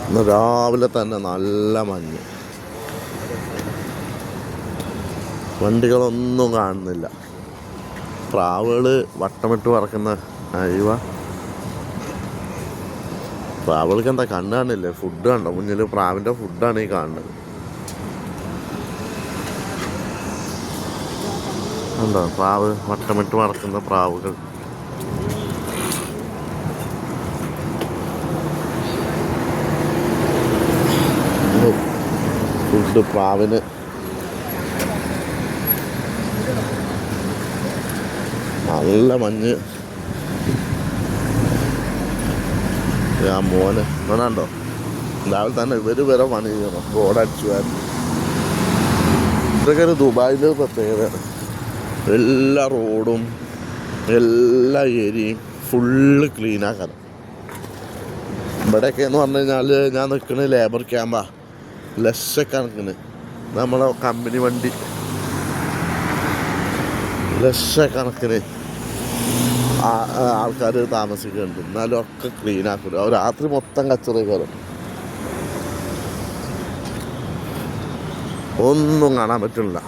ഇന്ന് രാവിലെ തന്നെ നല്ല മഞ്ഞ്, വണ്ടികളൊന്നും കാണുന്നില്ല. പ്രാവുകൾ വട്ടമിട്ട് പറക്കുന്ന അയവ. പ്രാവുകൾക്ക് എന്താ കണ്ണ് കാണില്ലേ? ഫുഡ് കണ്ടോ മുന്നിൽ? പ്രാവിൻ്റെ ഫുഡാണ് ഈ കാണുന്നത്. ഉണ്ടോ പ്രാവ്? വട്ടമിട്ട് പറക്കുന്ന പ്രാവുകൾ. ഫുഡ് പ്രാവിന്. നല്ല മഞ്ഞ്. ആ മോന് വേണോ രാവിലെ തന്നെ ഇവർ വരെ പണി ചെയ്യണം, റോഡടിച്ചു വരാൻ. ഇതൊക്കെ ഒരു ദുബായിലെ പ്രത്യേകതയാണ്. എല്ലാ റോഡും എല്ലാ ഏരിയയും ഫുള്ള് ക്ലീനാക്കാൻ. ഇവിടെയൊക്കെ എന്ന് പറഞ്ഞു കഴിഞ്ഞാൽ ഞാൻ നിൽക്കുന്ന ലേബർ ക്യാമ്പാ. ലക്ഷക്കണക്കിന് നമ്മളെ കമ്പനി വണ്ടി, ലക്ഷക്കണക്കിന് ആൾക്കാർ താമസിക്കുന്നുണ്ട്. എന്നാലും ഒക്കെ ക്ലീൻ ആക്കില്ല. രാത്രി മൊത്തം കച്ചറ കയറും, ഒന്നും കാണാൻ പറ്റില്ല.